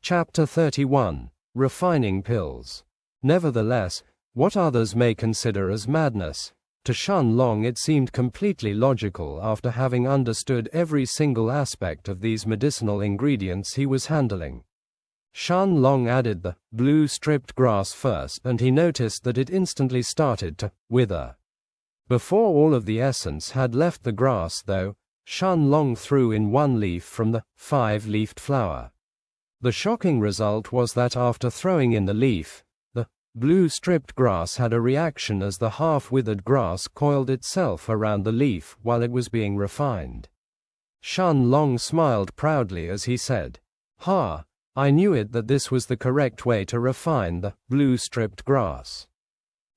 Chapter 31. Refining Pills. Nevertheless, what others may consider as madness, to Shun Long it seemed completely logical after having understood every single aspect of these medicinal ingredients he was handling. Shun Long added the blue stripped grass first, and he noticed that it instantly started to wither. Before all of the essence had left the grass, though, Shun Long threw in one leaf from the 5-leafed flower. The shocking result was that after throwing in the leaf, the blue stripped grass had a reaction as the half-withered grass coiled itself around the leaf while it was being refined. Shun Long smiled proudly as he said, "Ha, I knew it that this was the correct way to refine the blue stripped grass."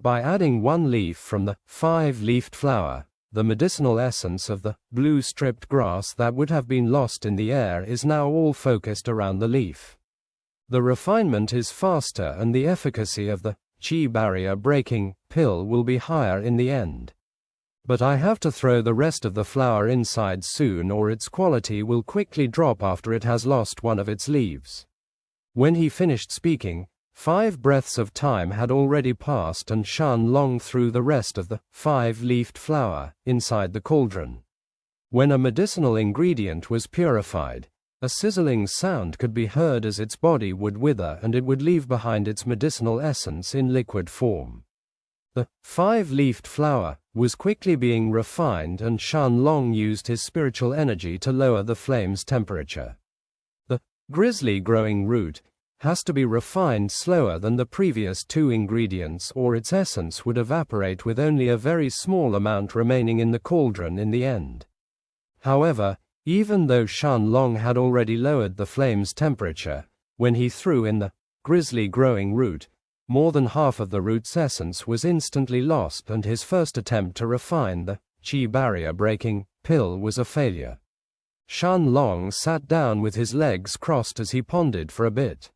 By adding one leaf from the 5-leafed flower, the medicinal essence of the blue stripped grass that would have been lost in the air is now all focused around the leaf. The refinement is faster and the efficacy of the chi barrier breaking pill will be higher in the end. But I have to throw the rest of the flower inside soon, or its quality will quickly drop after it has lost one of its leaves. When he finished speaking, 5 breaths of time had already passed, and Shun Long threw the rest of the 5-leafed flower inside the cauldron. When a medicinal ingredient was purified, a sizzling sound could be heard as its body would wither and it would leave behind its medicinal essence in liquid form. The 5-leafed flower was quickly being refined, and Shun Long used his spiritual energy to lower the flame's temperature. The grizzly growing root has to be refined slower than the previous 2 ingredients, or its essence would evaporate with only a very small amount remaining in the cauldron in the end. However, even though Shun Long had already lowered the flame's temperature, when he threw in the grizzly growing root, more than half of the root's essence was instantly lost, and his first attempt to refine the chi barrier breaking pill was a failure. Shun Long sat down with his legs crossed as he pondered for a bit.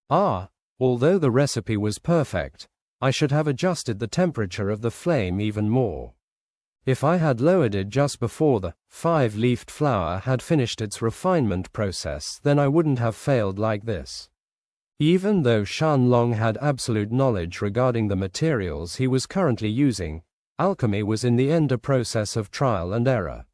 Although the recipe was perfect, I should have adjusted the temperature of the flame even more. If I had lowered it just before the 5-leafed flower had finished its refinement process, then I wouldn't have failed like this. Even though Shun Long had absolute knowledge regarding the materials he was currently using, alchemy was in the end a process of trial and error.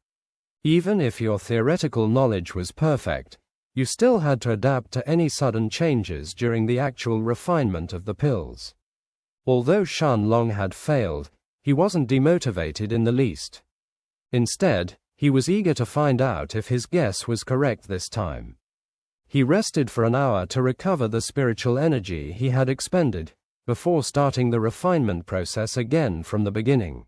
Even if your theoretical knowledge was perfect, you still had to adapt to any sudden changes during the actual refinement of the pills. Although Shun Long had failed, he wasn't demotivated in the least. Instead, he was eager to find out if his guess was correct this time. He rested for an hour to recover the spiritual energy he had expended, before starting the refinement process again from the beginning.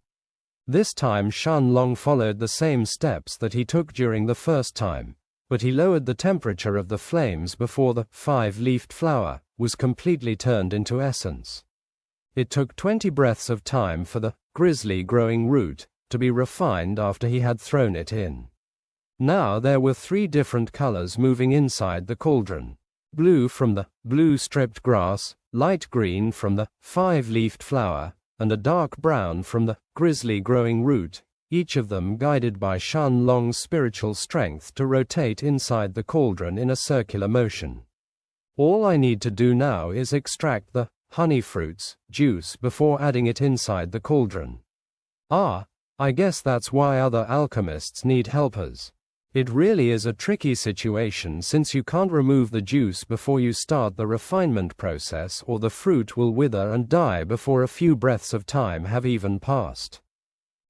This time Shun Long followed the same steps that he took during the first time, but he lowered the temperature of the flames before the 5-leafed flower was completely turned into essence. It took 20 breaths of time for the grizzly growing root to be refined after he had thrown it in. Now there were 3 different colors moving inside the cauldron: blue from the blue stripped grass, light green from the 5-leafed flower, and a dark brown from the grizzly growing root, each of them guided by Shun Long's spiritual strength to rotate inside the cauldron in a circular motion. All I need to do now is extract the honey fruit's juice before adding it inside the cauldron. I guess that's why other alchemists need helpers. It really is a tricky situation, since you can't remove the juice before you start the refinement process, or the fruit will wither and die before a few breaths of time have even passed.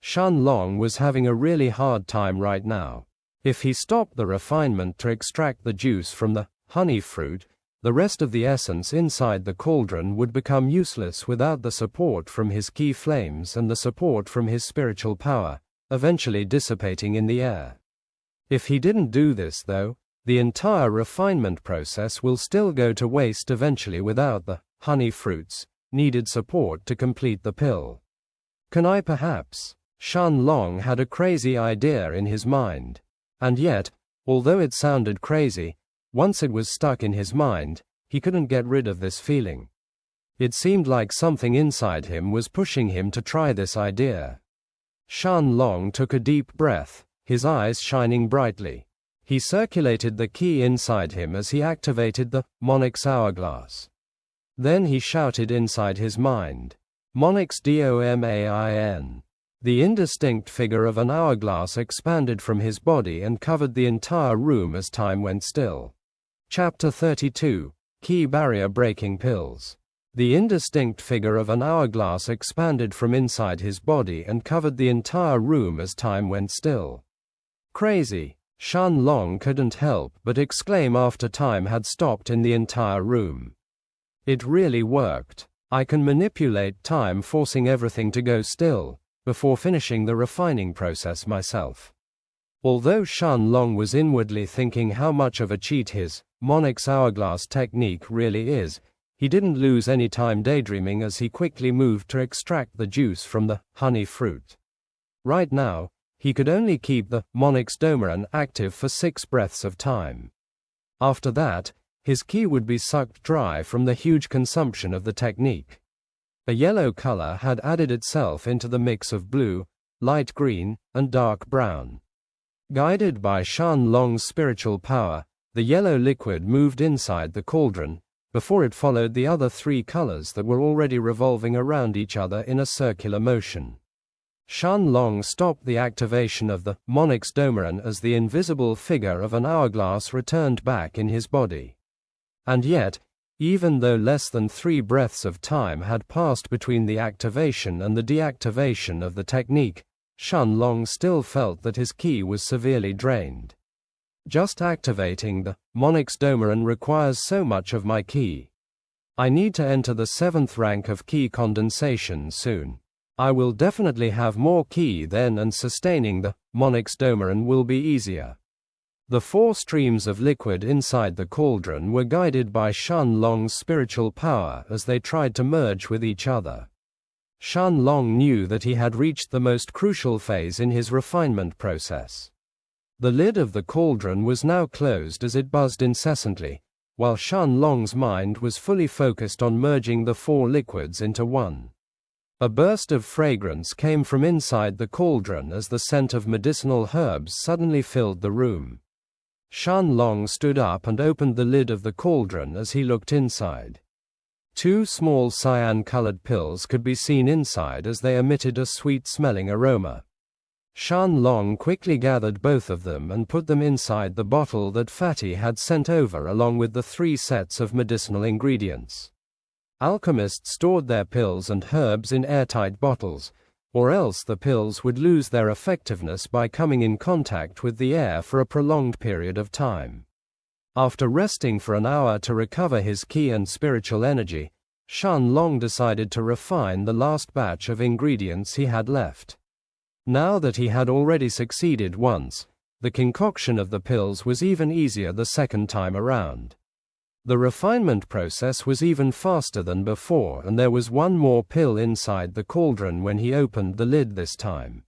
Shun Long was having a really hard time right now. If he stopped the refinement to extract the juice from the honey fruit, the rest of the essence inside the cauldron would become useless without the support from his key flames and the support from his spiritual power, eventually dissipating in the air. If he didn't do this, though, the entire refinement process will still go to waste eventually without the honey fruit's needed support to complete the pill. Can I perhaps? Shun Long had a crazy idea in his mind. And yet, although it sounded crazy, once it was stuck in his mind, he couldn't get rid of this feeling. It seemed like something inside him was pushing him to try this idea. Shun Long took a deep breath, his eyes shining brightly. He circulated the key inside him as he activated the Monarch's hourglass. Then he shouted inside his mind, "Monarch's Domain." The indistinct figure of an hourglass expanded from his body and covered the entire room as time went still. Chapter 32, Key Barrier Breaking Pills. The indistinct figure of an hourglass expanded from inside his body and covered the entire room as time went still. Crazy, Shun Long couldn't help but exclaim after time had stopped in the entire room. It really worked. I can manipulate time, forcing everything to go still, before finishing the refining process myself. Although Shun Long was inwardly thinking how much of a cheat his Monarch's hourglass technique really is, he didn't lose any time daydreaming as he quickly moved to extract the juice from the honey fruit. Right now, he could only keep the Monarch's Domain active for 6 breaths of time. After that, his ki would be sucked dry from the huge consumption of the technique. A yellow color had added itself into the mix of blue, light green, and dark brown. Guided by Shun Long's spiritual power, the yellow liquid moved inside the cauldron, before it followed the other 3 colors that were already revolving around each other in a circular motion. Shun Long stopped the activation of the Monarch's Domain as the invisible figure of an hourglass returned back in his body. And yet, even though less than 3 breaths of time had passed between the activation and the deactivation of the technique, Shun Long still felt that his ki was severely drained. Just activating the Monarch's Domain requires so much of my ki. I need to enter the 7th rank of ki condensation soon. I will definitely have more ki then, and sustaining the Monarch's Domain will be easier. The 4 streams of liquid inside the cauldron were guided by Shun Long's spiritual power as they tried to merge with each other. Shun Long knew that he had reached the most crucial phase in his refinement process. The lid of the cauldron was now closed as it buzzed incessantly, while Shun Long's mind was fully focused on merging the 4 liquids into one. A burst of fragrance came from inside the cauldron as the scent of medicinal herbs suddenly filled the room. Shun Long stood up and opened the lid of the cauldron as he looked inside. 2 small cyan-colored pills could be seen inside as they emitted a sweet-smelling aroma. Shun Long quickly gathered both of them and put them inside the bottle that Fatty had sent over along with the 3 sets of medicinal ingredients. Alchemists stored their pills and herbs in airtight bottles, or else the pills would lose their effectiveness by coming in contact with the air for a prolonged period of time. After resting for an hour to recover his ki and spiritual energy, Shun Long decided to refine the last batch of ingredients he had left. Now that he had already succeeded once, the concoction of the pills was even easier the second time around. The refinement process was even faster than before, and there was 1 more pill inside the cauldron when he opened the lid this time.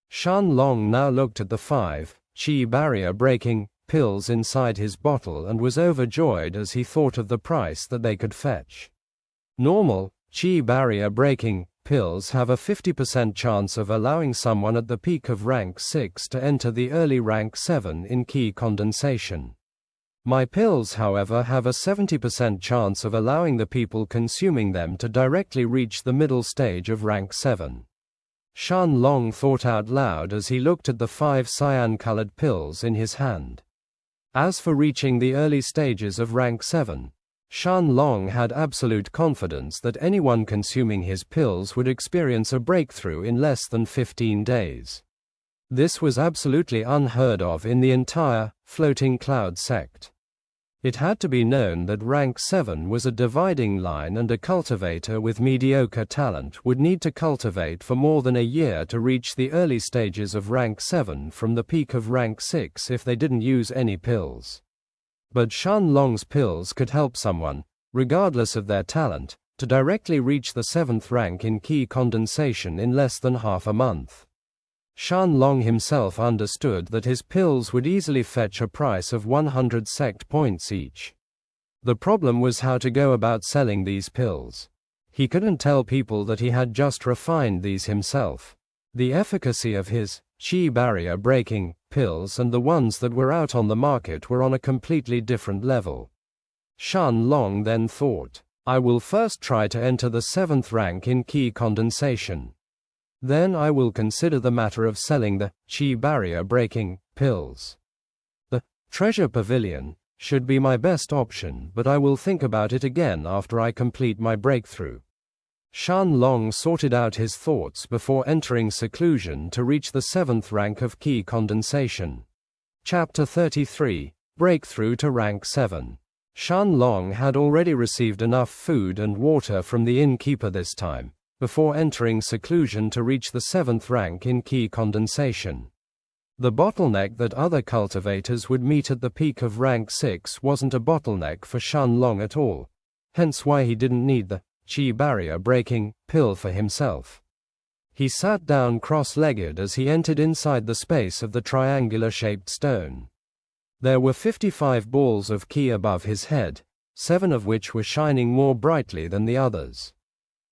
Shun Long now looked at the 5 chi barrier-breaking pills inside his bottle and was overjoyed as he thought of the price that they could fetch. Normal chi barrier-breaking pills have a 50% chance of allowing someone at the peak of rank 6 to enter the early rank 7 in ki condensation. My pills, however, have a 70% chance of allowing the people consuming them to directly reach the middle stage of rank 7. Shun Long thought out loud as he looked at the 5 cyan-colored pills in his hand. As for reaching the early stages of rank 7, Shun Long had absolute confidence that anyone consuming his pills would experience a breakthrough in less than 15 days. This was absolutely unheard of in the entire floating cloud sect. It had to be known that rank 7 was a dividing line, and a cultivator with mediocre talent would need to cultivate for more than a year to reach the early stages of rank 7 from the peak of rank 6 if they didn't use any pills. But Shun Long's pills could help someone, regardless of their talent, to directly reach the 7th rank in ki condensation in less than half a month. Shun Long himself understood that his pills would easily fetch a price of 100 sect points each. The problem was how to go about selling these pills. He couldn't tell people that he had just refined these himself. The efficacy of his qi barrier breaking pills and the ones that were out on the market were on a completely different level. Shun Long then thought, I will first try to enter the 7th rank in qi condensation. Then I will consider the matter of selling the qi barrier breaking pills. The treasure pavilion should be my best option, but I will think about it again after I complete my breakthrough. Shun Long sorted out his thoughts before entering seclusion to reach the 7th rank of qi condensation. Chapter 33, Breakthrough to Rank 7. Shun Long had already received enough food and water from the innkeeper this time, before entering seclusion to reach the 7th rank in qi condensation. The bottleneck that other cultivators would meet at the peak of rank 6 wasn't a bottleneck for Shun Long at all, hence why he didn't need the qi barrier breaking pill for himself. He sat down cross-legged as he entered inside the space of the triangular-shaped stone. There were 55 balls of qi above his head, 7 of which were shining more brightly than the others.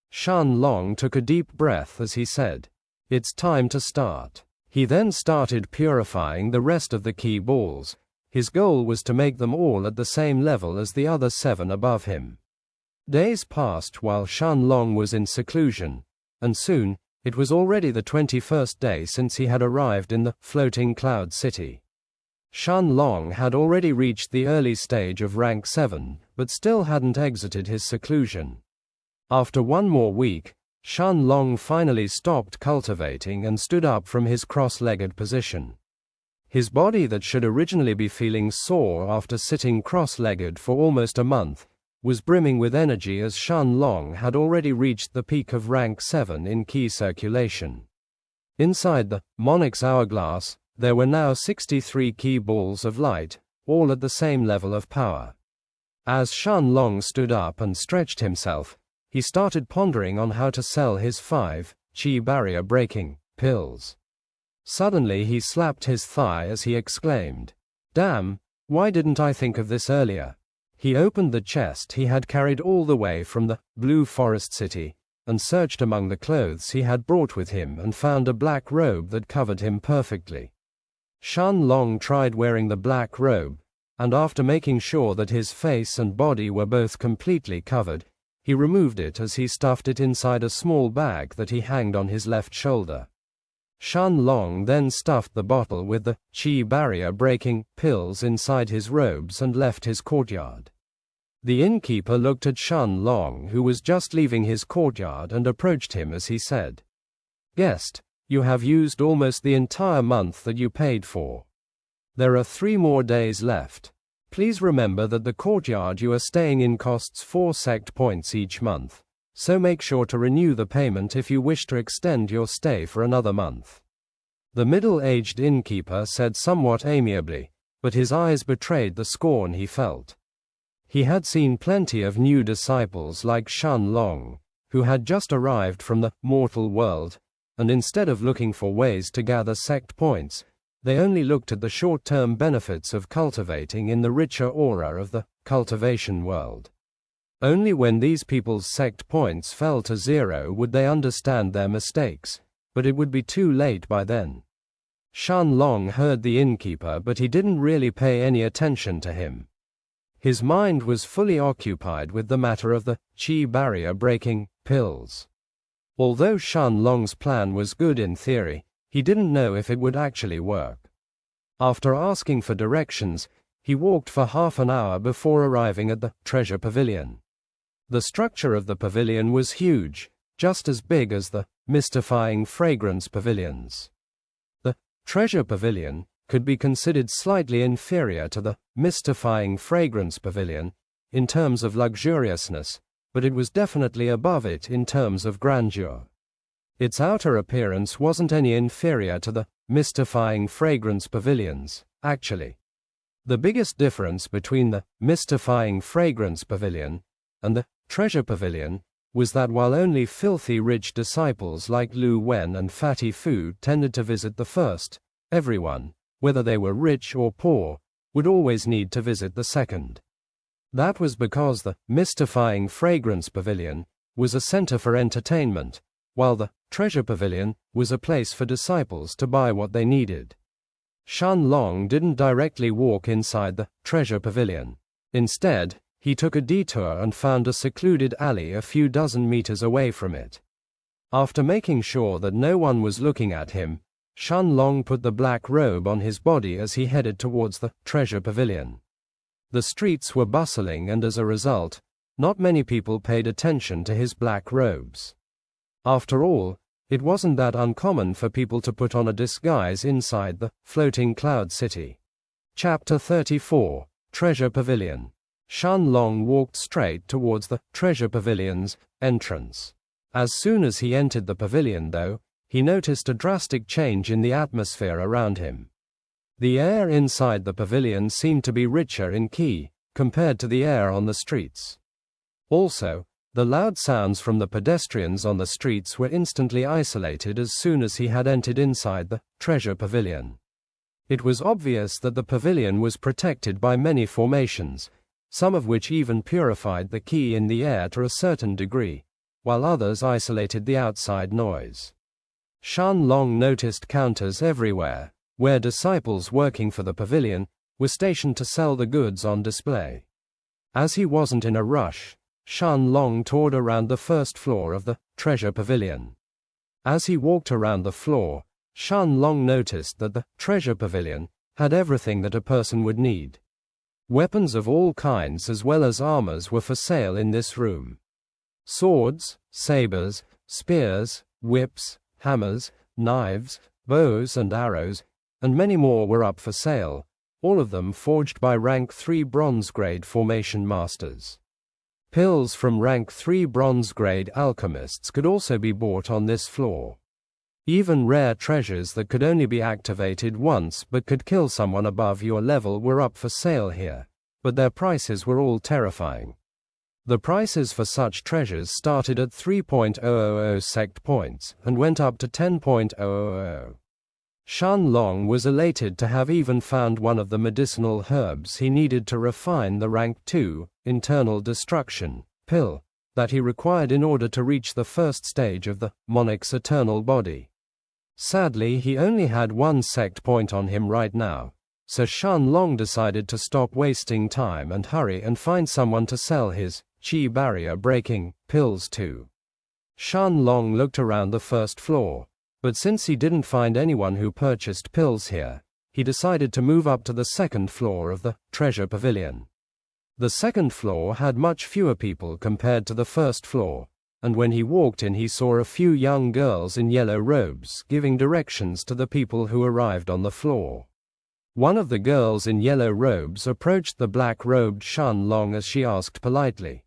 Shun Long took a deep breath as he said, "It's time to start." He then started purifying the rest of the qi balls. His goal was to make them all at the same level as the other 7 above him. Days passed while Shun Long was in seclusion, and soon, it was already the 21st day since he had arrived in the floating cloud city. Shun Long had already reached the early stage of rank 7, but still hadn't exited his seclusion. After one more week, Shun Long finally stopped cultivating and stood up from his cross-legged position. His body that should originally be feeling sore after sitting cross-legged for almost a month, was brimming with energy as Shun Long had already reached the peak of rank 7 in qi circulation. Inside the Monarch's hourglass, there were now 63 qi balls of light, all at the same level of power. As Shun Long stood up and stretched himself, he started pondering on how to sell his 5 qi barrier breaking pills. Suddenly he slapped his thigh as he exclaimed, "Damn, why didn't I think of this earlier?" He opened the chest he had carried all the way from the Blue Forest City, and searched among the clothes he had brought with him and found a black robe that covered him perfectly. Shun Long tried wearing the black robe, and after making sure that his face and body were both completely covered, he removed it as he stuffed it inside a small bag that he hanged on his left shoulder. Shun Long then stuffed the bottle with the qi barrier breaking pills inside his robes and left his courtyard. The innkeeper looked at Shun Long, who was just leaving his courtyard, and approached him as he said, "Guest, you have used almost the entire month that you paid for. There are 3 more days left. Please remember that the courtyard you are staying in costs 4 sect points each month, so make sure to renew the payment if you wish to extend your stay for another month." The middle-aged innkeeper said somewhat amiably, but his eyes betrayed the scorn he felt. He had seen plenty of new disciples like Shun Long, who had just arrived from the mortal world, and instead of looking for ways to gather sect points, they only looked at the short-term benefits of cultivating in the richer aura of the cultivation world. Only when these people's sect points fell to 0 would they understand their mistakes, but it would be too late by then. Shun Long heard the innkeeper, but he didn't really pay any attention to him. His mind was fully occupied with the matter of the qi barrier breaking pills. Although Shun Long's plan was good in theory, he didn't know if it would actually work. After asking for directions, he walked for half an hour before arriving at the treasure pavilion. The structure of the pavilion was huge, just as big as the mystifying fragrance pavilions. The treasure pavilion could be considered slightly inferior to the mystifying fragrance pavilion in terms of luxuriousness, but it was definitely above it in terms of grandeur. Its outer appearance wasn't any inferior to the mystifying fragrance pavilions, actually. The biggest difference between the mystifying fragrance pavilion and the treasure pavilion was that while only filthy rich disciples like Lu Wen and Fatty Fu tended to visit the first, everyone, whether they were rich or poor, would always need to visit the second. That was because the mystifying fragrance pavilion was a center for entertainment, while the treasure pavilion was a place for disciples to buy what they needed. Shun Long didn't directly walk inside the treasure pavilion. Instead, he took a detour and found a secluded alley a few dozen meters away from it. After making sure that no one was looking at him, Shun Long put the black robe on his body as he headed towards the treasure pavilion. The streets were bustling, and as a result, not many people paid attention to his black robes. After all, it wasn't that uncommon for people to put on a disguise inside the floating cloud city. Chapter 34, Treasure Pavilion. Shun Long walked straight towards the treasure pavilion's entrance. As soon as he entered the pavilion, though, he noticed a drastic change in the atmosphere around him. The air inside the pavilion seemed to be richer in ki, compared to the air on the streets. Also, the loud sounds from the pedestrians on the streets were instantly isolated as soon as he had entered inside the treasure pavilion. It was obvious that the pavilion was protected by many formations, some of which even purified the ki in the air to a certain degree, while others isolated the outside noise. Shun Long noticed counters everywhere, where disciples working for the pavilion were stationed to sell the goods on display. As he wasn't in a rush, Shun Long toured around the first floor of the treasure pavilion. As he walked around the floor, Shun Long noticed that the treasure pavilion had everything that a person would need. Weapons of all kinds as well as armors were for sale in this room. Swords, sabers, spears, whips, hammers, knives, bows and arrows, and many more were up for sale, all of them forged by rank 3 bronze grade formation masters. Pills from rank 3 bronze grade alchemists could also be bought on this floor. Even rare treasures that could only be activated once but could kill someone above your level were up for sale here, but their prices were all terrifying. The prices for such treasures started at 3.000 sect points and went up to 10.000. Shun Long was elated to have even found one of the medicinal herbs he needed to refine the rank 2 internal destruction pill that he required in order to reach the first stage of the monarch's eternal body. Sadly, he only had 1 sect point on him right now, so Shun Long decided to stop wasting time and hurry and find someone to sell his chi barrier breaking pills to. Shun Long looked around the first floor, but since he didn't find anyone who purchased pills here, he decided to move up to the second floor of the treasure pavilion. The second floor had much fewer people compared to the first floor, and when he walked in he saw a few young girls in yellow robes giving directions to the people who arrived on the floor. One of the girls in yellow robes approached the black-robed Shun Long as she asked politely,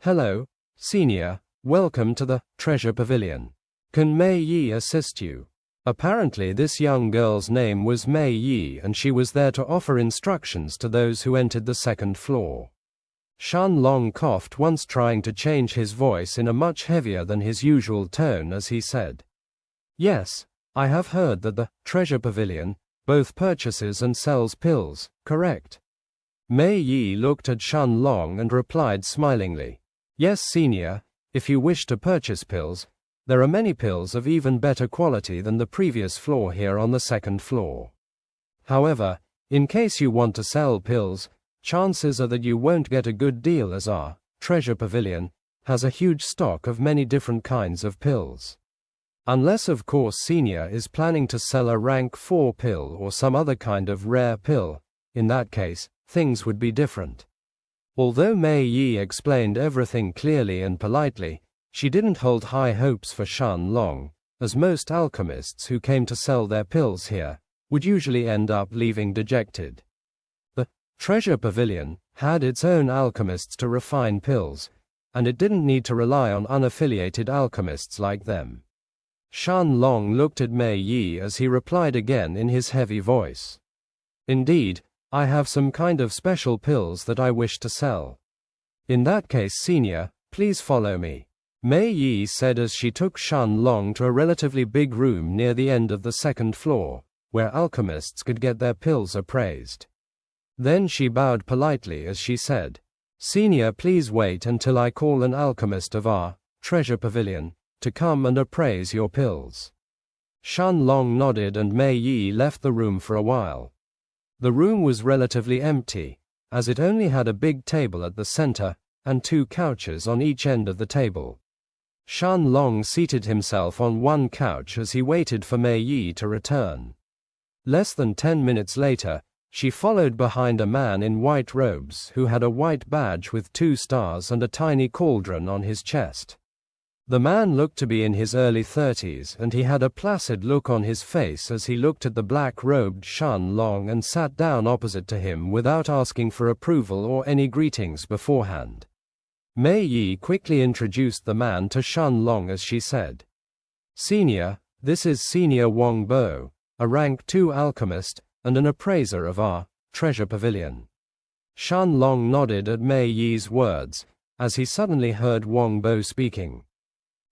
"Hello, senior, welcome to the treasure pavilion. Can Mei Yi assist you?" Apparently this young girl's name was Mei Yi and she was there to offer instructions to those who entered the second floor. Shun Long coughed once, trying to change his voice in a much heavier than his usual tone as he said, "Yes, I have heard that the treasure pavilion both purchases and sells pills, correct?" Mei Yi looked at Shun Long and replied smilingly, "Yes, senior, if you wish to purchase pills, there are many pills of even better quality than the previous floor here on the second floor. However, in case you want to sell pills, chances are that you won't get a good deal as our treasure pavilion has a huge stock of many different kinds of pills. Unless of course senior is planning to sell a rank 4 pill or some other kind of rare pill, in that case, things would be different." Although Mei Yi explained everything clearly and politely, she didn't hold high hopes for Shun Long, as most alchemists who came to sell their pills here would usually end up leaving dejected. The treasure pavilion had its own alchemists to refine pills, and it didn't need to rely on unaffiliated alchemists like them. Shun Long looked at Mei Yi as he replied again in his heavy voice, "Indeed, I have some kind of special pills that I wish to sell. In that case, senior, please follow me," Mei Yi said as she took Shun Long to a relatively big room near the end of the second floor, where alchemists could get their pills appraised. Then she bowed politely as she said, "Senior, please wait until I call an alchemist of our treasure pavilion to come and appraise your pills. Shun Long nodded and Mei Yi left the room for a while. The room was relatively empty, as it only had a big table at the center, and 2 couches on each end of the table. Shun Long seated himself on one couch as he waited for Mei Yi to return. Less than 10 minutes later, she followed behind a man in white robes who had a white badge with 2 stars and a tiny cauldron on his chest. The man looked to be in his early 30s, and he had a placid look on his face as he looked at the black-robed Shun Long and sat down opposite to him without asking for approval or any greetings beforehand. Mei Yi quickly introduced the man to Shun Long as she said, "Senior, this is Senior Wang Bo, a rank 2 alchemist and an appraiser of our treasure pavilion." Shun Long nodded at Mei Yi's words, as he suddenly heard Wang Bo speaking.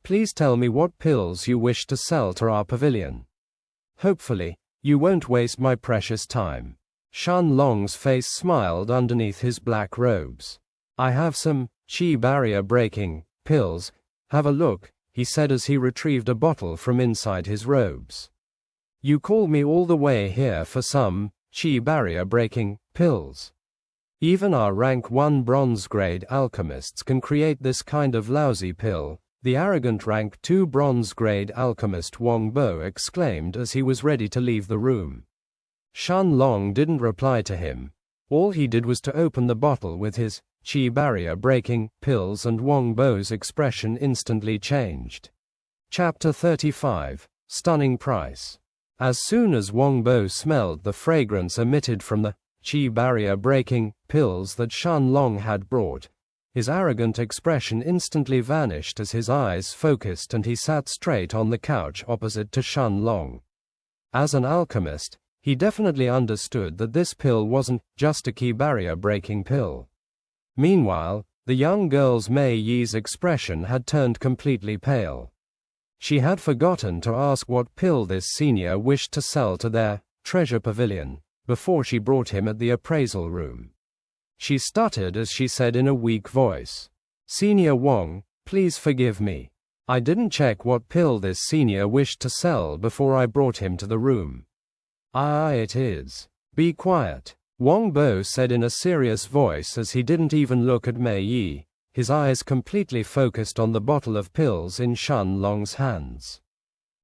"Please tell me what pills you wish to sell to our pavilion. Hopefully, you won't waste my precious time." Shun Long's face smiled underneath his black robes. "I have some qi barrier breaking pills. Have a look," he said as he retrieved a bottle from inside his robes. "You called me all the way here for some qi barrier breaking pills? Even our rank 1 bronze grade alchemists can create this kind of lousy pill," the arrogant rank 2 bronze grade alchemist Wang Bo exclaimed as he was ready to leave the room. Shun Long didn't reply to him. All he did was to open the bottle with his qi barrier breaking pills, and Wang Bo's expression instantly changed. Chapter 35, Stunning Price. As soon as Wang Bo smelled the fragrance emitted from the qi barrier breaking pills that Shun Long had brought, his arrogant expression instantly vanished as his eyes focused and he sat straight on the couch opposite to Shun Long. As an alchemist, he definitely understood that this pill wasn't just a qi barrier breaking pill. Meanwhile, the young girl's Mei Yi's expression had turned completely pale. She had forgotten to ask what pill this senior wished to sell to their treasure pavilion before she brought him at the appraisal room. She stuttered as she said in a weak voice, "Senior Wang, please forgive me. I didn't check what pill this senior wished to sell before I brought him to the room." "Ah, it is. Be quiet," Wang Bo said in a serious voice as he didn't even look at Mei Yi, his eyes completely focused on the bottle of pills in Shun Long's hands.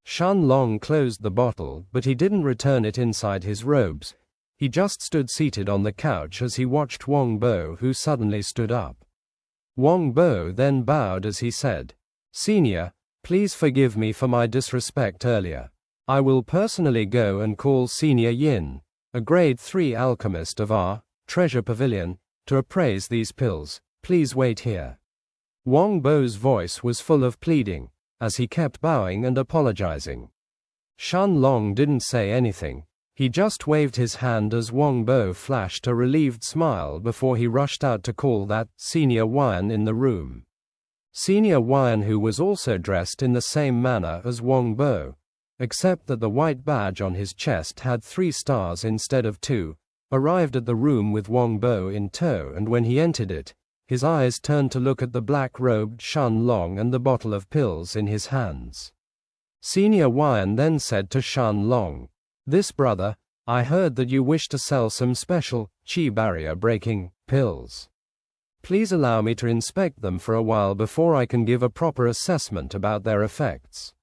Shun Long closed the bottle, but he didn't return it inside his robes. He just stood seated on the couch as he watched Wang Bo, who suddenly stood up. Wang Bo then bowed as he said, "Senior, please forgive me for my disrespect earlier. I will personally go and call Senior Yin, a grade 3 alchemist of our treasure pavilion, to appraise these pills. Please wait here." Wang Bo's voice was full of pleading, as he kept bowing and apologizing. Shun Long didn't say anything. He just waved his hand as Wang Bo flashed a relieved smile before he rushed out to call that Senior Wan in the room. Senior Wan, who was also dressed in the same manner as Wang Bo, except that the white badge on his chest had 3 stars instead of 2, arrived at the room with Wang Bo in tow, and when he entered it, his eyes turned to look at the black-robed Shun Long and the bottle of pills in his hands. Senior Wan then said to Shun Long, "This brother, I heard that you wish to sell some special qi barrier breaking pills. Please allow me to inspect them for a while before I can give a proper assessment about their effects."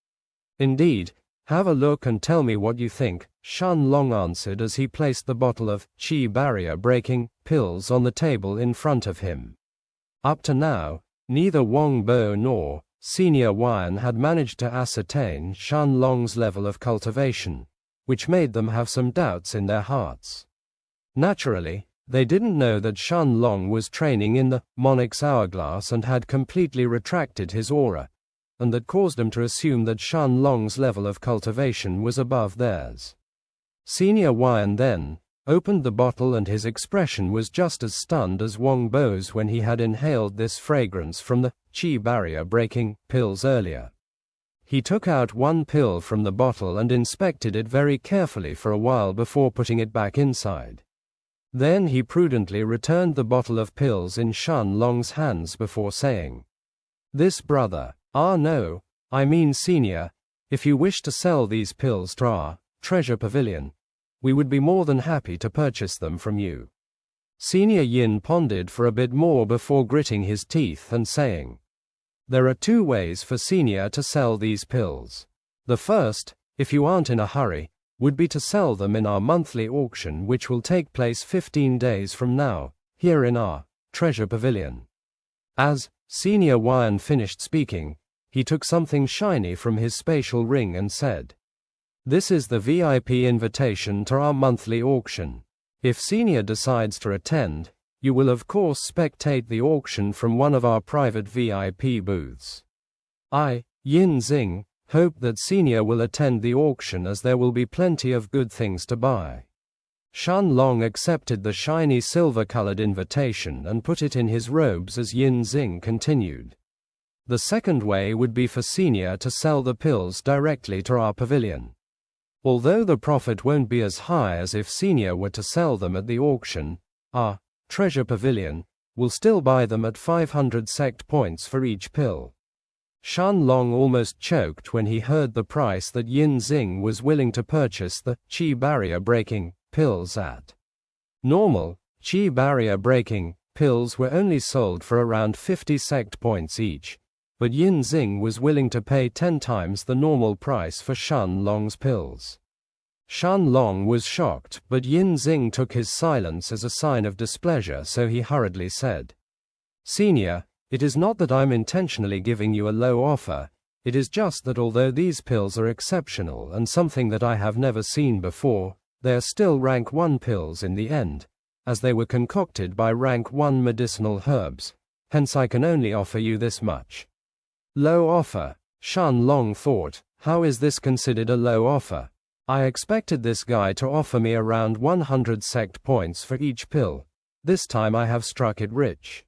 "Indeed, have a look and tell me what you think," Shun Long answered as he placed the bottle of qi barrier breaking pills on the table in front of him. Up to now, neither Wang Bo nor Senior Wan had managed to ascertain Shun Long's level of cultivation, which made them have some doubts in their hearts. Naturally, they didn't know that Shun Long was training in the Monarch's hourglass and had completely retracted his aura, and that caused them to assume that Shun Long's level of cultivation was above theirs. Senior Wan then opened the bottle, and his expression was just as stunned as Wang Bo's when he had inhaled this fragrance from the qi barrier breaking pills earlier. He took out one pill from the bottle and inspected it very carefully for a while before putting it back inside. Then he prudently returned the bottle of pills in Shun Long's hands before saying, "This brother, no, I mean senior, if you wish to sell these pills to our treasure pavilion, we would be more than happy to purchase them from you. Senior Yin pondered for a bit more before gritting his teeth and saying, there are 2 ways for senior to sell these pills. The first, if you aren't in a hurry, would be to sell them in our monthly auction, which will take place 15 days from now, here in our treasure pavilion. As Senior Wan finished speaking, he took something shiny from his spatial ring and said, this is the VIP invitation to our monthly auction. If Senior decides to attend, you will of course spectate the auction from one of our private VIP booths. I, Yin Xing, hope that Senior will attend the auction, as there will be plenty of good things to buy. Shun Long accepted the shiny silver-colored invitation and put it in his robes as Yin Xing continued. The second way would be for Senior to sell the pills directly to our pavilion. Although the profit won't be as high as if Senior were to sell them at the auction, our treasure pavilion will still buy them at 500 sect points for each pill. Shun Long almost choked when he heard the price that Yin Xing was willing to purchase the qi barrier-breaking pills at. Normal, qi barrier-breaking pills were only sold for around 50 sect points each, but Yin Xing was willing to pay 10 times the normal price for Shun Long's pills. Shun Long was shocked, but Yin Xing took his silence as a sign of displeasure, so he hurriedly said, Senior, it is not that I'm intentionally giving you a low offer, it is just that although these pills are exceptional and something that I have never seen before, they are still rank 1 pills in the end, as they were concocted by rank 1 medicinal herbs, hence I can only offer you this much. Low offer, Shun Long thought, how is this considered a low offer? I expected this guy to offer me around 100 sect points for each pill, this time I have struck it rich.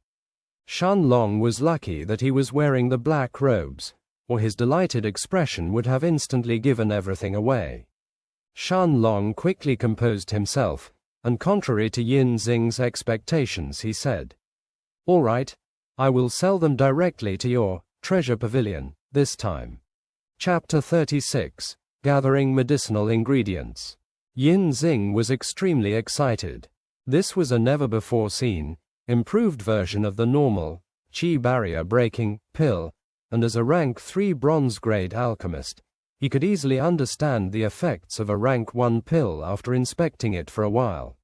Shun Long was lucky that he was wearing the black robes, or his delighted expression would have instantly given everything away. Shun Long quickly composed himself, and contrary to Yin Xing's expectations, he said, all right, I will sell them directly to your treasure pavilion, this time. Chapter 36, Gathering Medicinal Ingredients. Yin Xing was extremely excited. This was a never-before-seen, improved version of the normal, qi barrier-breaking pill, and as a rank 3 bronze-grade alchemist, he could easily understand the effects of a rank 1 pill after inspecting it for a while.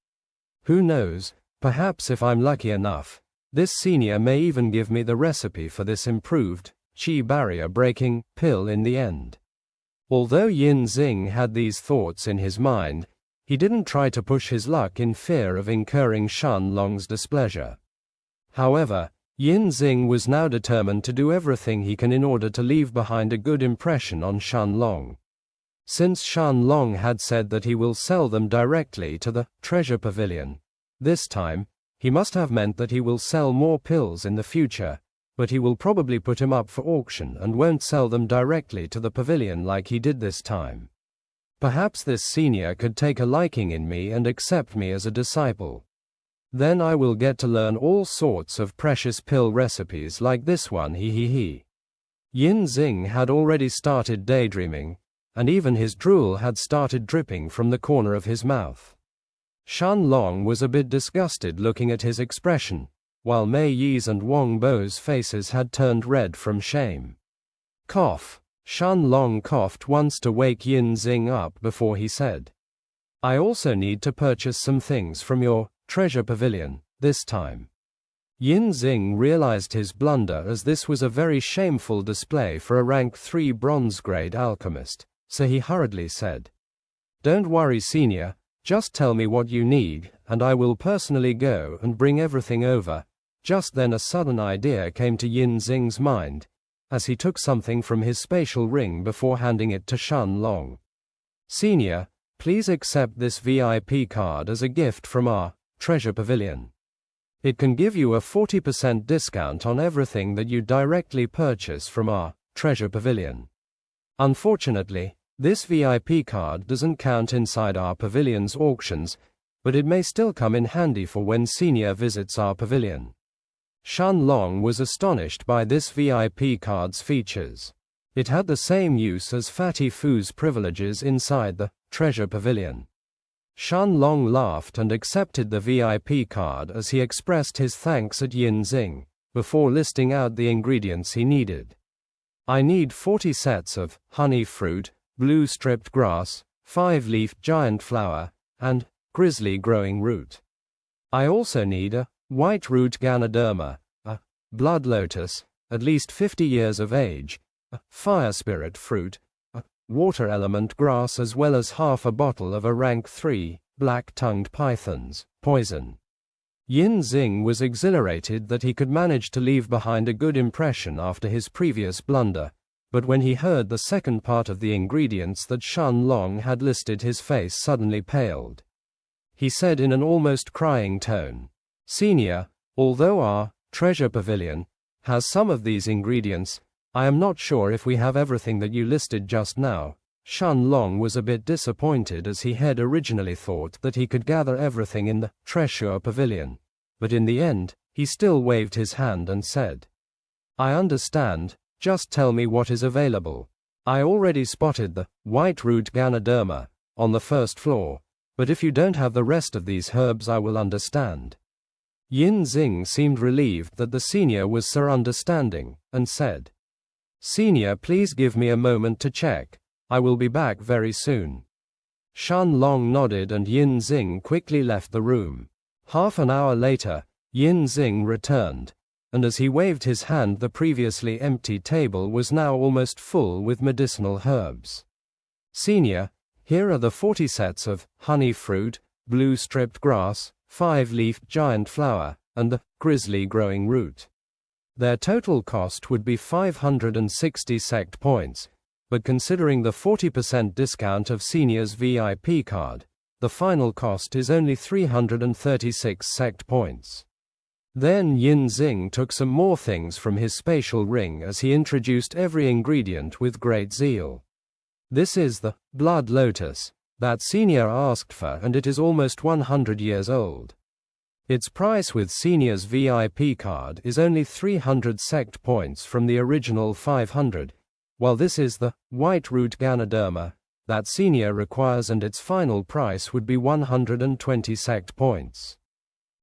Who knows, perhaps if I'm lucky enough, this senior may even give me the recipe for this improved, qi barrier-breaking pill in the end. Although Yin Xing had these thoughts in his mind, he didn't try to push his luck in fear of incurring Shun Long's displeasure. However, Yin Xing was now determined to do everything he can in order to leave behind a good impression on Shun Long. Since Shun Long had said that he will sell them directly to the treasure pavilion, this time, he must have meant that he will sell more pills in the future, but he will probably put him up for auction and won't sell them directly to the pavilion like he did this time. Perhaps this senior could take a liking in me and accept me as a disciple. Then I will get to learn all sorts of precious pill recipes like this one, he. Yin Xing had already started daydreaming, and even his drool had started dripping from the corner of his mouth. Shun Long was a bit disgusted looking at his expression, while Mei Yi's and Wang Bo's faces had turned red from shame. Cough. Shun Long coughed once to wake Yin Xing up before he said, I also need to purchase some things from your treasure pavilion, this time. Yin Xing realized his blunder, as this was a very shameful display for a rank 3 bronze-grade alchemist, so he hurriedly said, Don't worry, senior, just tell me what you need, and I will personally go and bring everything over. Just then a sudden idea came to Yin Xing's mind, as he took something from his spatial ring before handing it to Shun Long. Senior, please accept this VIP card as a gift from our treasure pavilion. It can give you a 40% discount on everything that you directly purchase from our treasure pavilion. Unfortunately, this VIP card doesn't count inside our pavilion's auctions, but it may still come in handy for when senior visits our pavilion. Shun Long was astonished by this VIP card's features. It had the same use as Fatty Fu's privileges inside the treasure pavilion. Shun Long laughed and accepted the VIP card as he expressed his thanks at Yin Xing, before listing out the ingredients he needed. I need 40 sets of honey fruit, blue stripped grass, 5-leaf giant flower, and grizzly growing root. I also need a white root Ganoderma, a blood lotus, at least 50 years of age, a fire spirit fruit, a water element grass, as well as half a bottle of a rank 3 black-tongued python's poison. Yin Xing was exhilarated that he could manage to leave behind a good impression after his previous blunder, but when he heard the second part of the ingredients that Shun Long had listed, his face suddenly paled. He said in an almost crying tone, "Senior, although our treasure pavilion has some of these ingredients, I am not sure if we have everything that you listed just now." Shun Long was a bit disappointed, as he had originally thought that he could gather everything in the treasure pavilion, but in the end, he still waved his hand and said, "I understand, just tell me what is available. I already spotted the white root Ganoderma on the first floor, but if you don't have the rest of these herbs, I will understand." Yin Xing seemed relieved that the senior was so understanding, and said, "Senior, please give me a moment to check. I will be back very soon." Shun Long nodded and Yin Xing quickly left the room. Half an hour later, Yin Xing returned, and as he waved his hand, the previously empty table was now almost full with medicinal herbs. "Senior, here are the 40 sets of honey fruit, blue stripped grass, 5-leaf giant flower, and the grizzly growing root. Their total cost would be 560 sect points, but considering the 40% discount of Senior's VIP card, the final cost is only 336 sect points." Then Yin Xing took some more things from his spatial ring as he introduced every ingredient with great zeal. "This is the blood lotus that Senior asked for, and it is almost 100 years old. Its price with Senior's VIP card is only 300 sect points from the original 500, while this is the white root Ganoderma that Senior requires, and its final price would be 120 sect points."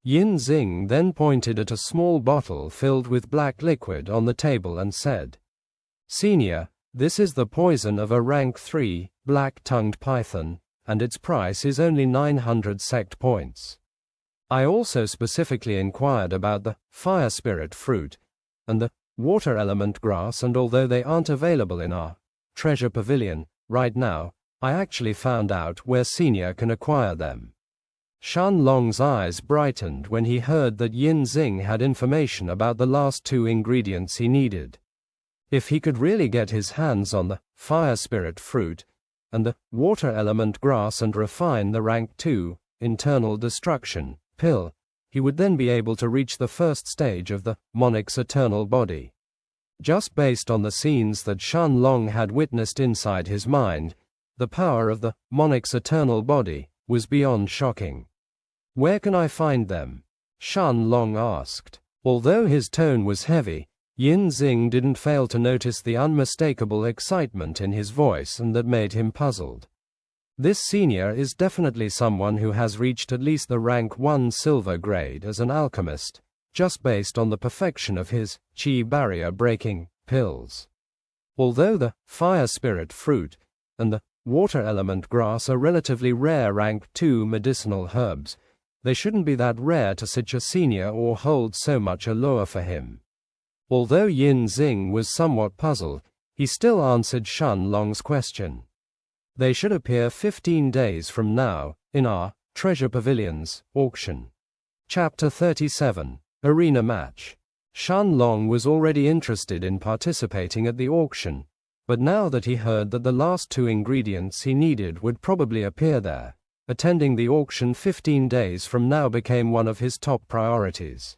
Yin Xing then pointed at a small bottle filled with black liquid on the table and said, "Senior, this is the poison of a rank 3 black-tongued python, and its price is only 900 sect points. I also specifically inquired about the fire spirit fruit and the water element grass, and although they aren't available in our treasure pavilion right now, I actually found out where Senior can acquire them." Shun Long's eyes brightened when he heard that Yin Xing had information about the last two ingredients he needed. If he could really get his hands on the fire spirit fruit and the water element grass and refine the rank 2 internal destruction pill, he would then be able to reach the first stage of the Monarch's eternal body. Just based on the scenes that Shun Long had witnessed inside his mind, the power of the Monarch's eternal body was beyond shocking. "Where can I find them?" Shun Long asked. Although his tone was heavy, Yin Xing didn't fail to notice the unmistakable excitement in his voice, and that made him puzzled. This senior is definitely someone who has reached at least the rank 1 silver grade as an alchemist, just based on the perfection of his chi barrier breaking pills. Although the fire spirit fruit and the water element grass are relatively rare rank 2 medicinal herbs, they shouldn't be that rare to such a senior or hold so much allure for him. Although Yin Xing was somewhat puzzled, he still answered Shun Long's question. "They should appear 15 days from now, in our Treasure Pavilion's auction." Chapter 37, Arena Match. Shun Long was already interested in participating at the auction, but now that he heard that the last two ingredients he needed would probably appear there, attending the auction 15 days from now became one of his top priorities.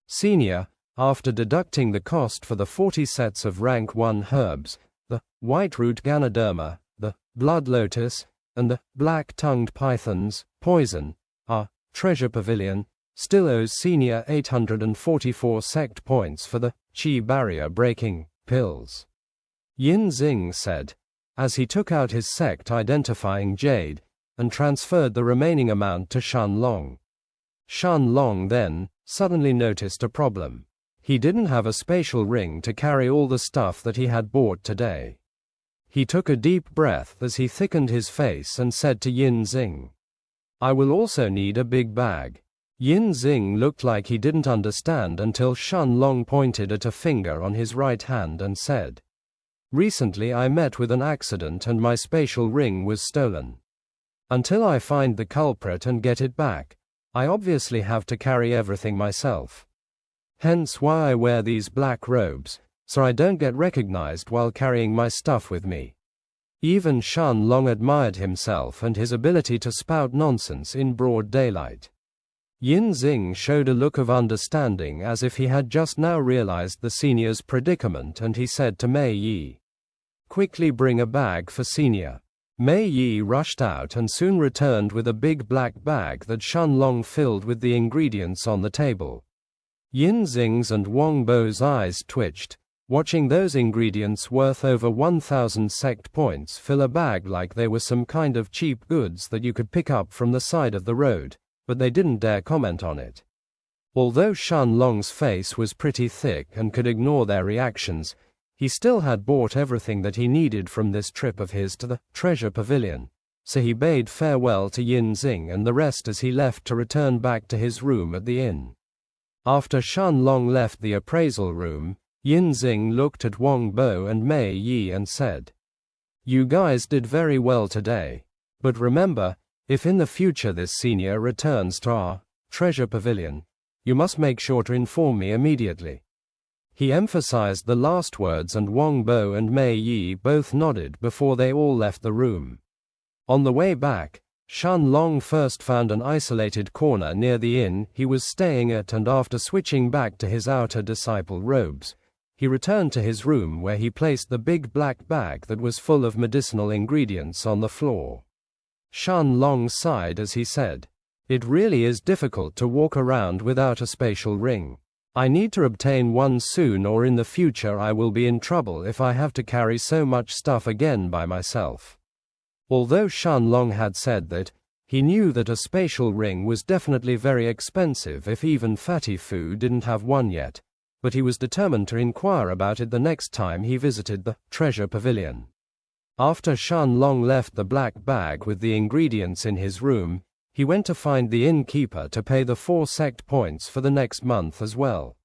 Senior, after deducting the cost for the 40 sets of rank 1 herbs, the white root Ganoderma, the blood lotus, and the black-tongued python's poison, our treasure pavilion still owes Senior 844 sect points for the chi barrier breaking pills. Yin Xing said, as he took out his sect-identifying jade, and transferred the remaining amount to Shun Long. Shun Long then, suddenly noticed a problem. He didn't have a spatial ring to carry all the stuff that he had bought today. He took a deep breath as he thickened his face and said to Yin Xing, "I will also need a big bag." Yin Xing looked like he didn't understand until Shun Long pointed at a finger on his right hand and said, "Recently I met with an accident and my spatial ring was stolen. Until I find the culprit and get it back, I obviously have to carry everything myself. Hence why I wear these black robes, so I don't get recognized while carrying my stuff with me." Even Shun Long admired himself and his ability to spout nonsense in broad daylight. Yin Xing showed a look of understanding as if he had just now realized the senior's predicament, and he said to Mei Yi, "Quickly bring a bag for senior." Mei Yi rushed out and soon returned with a big black bag that Shun Long filled with the ingredients on the table. Yin Xing's and Wang Bo's eyes twitched, watching those ingredients worth over 1,000 sect points fill a bag like they were some kind of cheap goods that you could pick up from the side of the road, but they didn't dare comment on it. Although Shun Long's face was pretty thick and could ignore their reactions, he still had bought everything that he needed from this trip of his to the treasure pavilion, so he bade farewell to Yin Xing and the rest as he left to return back to his room at the inn. After Shun Long left the appraisal room, Yin Xing looked at Wang Bo and Mei Yi and said, "You guys did very well today. But remember, if in the future this senior returns to our treasure pavilion, you must make sure to inform me immediately." He emphasized the last words and Wang Bo and Mei Yi both nodded before they all left the room. On the way back, Shun Long first found an isolated corner near the inn he was staying at, and after switching back to his outer disciple robes, he returned to his room where he placed the big black bag that was full of medicinal ingredients on the floor. Shun Long sighed as he said, "It really is difficult to walk around without a spatial ring. I need to obtain one soon, or in the future I will be in trouble if I have to carry so much stuff again by myself." Although Shun Long had said that, he knew that a spatial ring was definitely very expensive if even Fatty Fu didn't have one yet, but he was determined to inquire about it the next time he visited the treasure pavilion. After Shun Long left the black bag with the ingredients in his room, he went to find the innkeeper to pay the 4 sect points for the next month as well.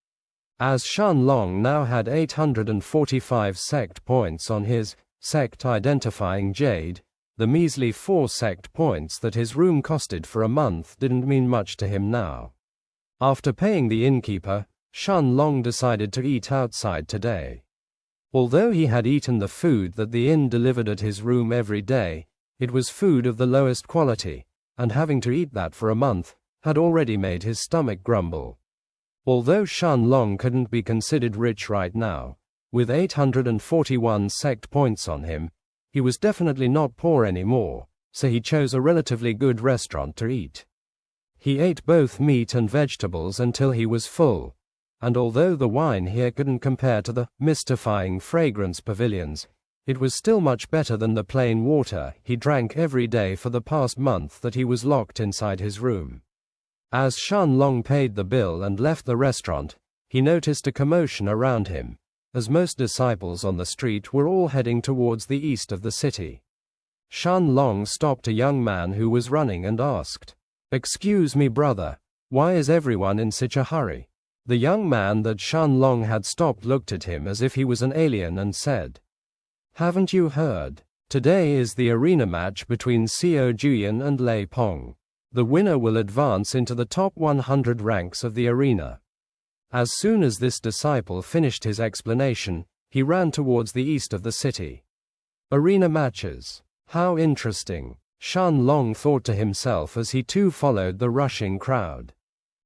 As Shun Long now had 845 sect points on his sect-identifying jade, the measly 4 sect points that his room costed for a month didn't mean much to him now. After paying the innkeeper, Shun Long decided to eat outside today. Although he had eaten the food that the inn delivered at his room every day, it was food of the lowest quality, and having to eat that for a month had already made his stomach grumble. Although Shun Long couldn't be considered rich right now, with 841 sect points on him, he was definitely not poor anymore, so he chose a relatively good restaurant to eat. He ate both meat and vegetables until he was full, and although the wine here couldn't compare to the mystifying fragrance pavilions, it was still much better than the plain water he drank every day for the past month that he was locked inside his room. As Shun Long paid the bill and left the restaurant, he noticed a commotion around him, as most disciples on the street were all heading towards the east of the city. Shun Long stopped a young man who was running and asked, "Excuse me, brother, why is everyone in such a hurry?" The young man that Shun Long had stopped looked at him as if he was an alien and said, "Haven't you heard? Today is the arena match between Xiao Juyan and Lei Pong. The winner will advance into the top 100 ranks of the arena." As soon as this disciple finished his explanation, he ran towards the east of the city. Arena matches. How interesting, Shun Long thought to himself as he too followed the rushing crowd.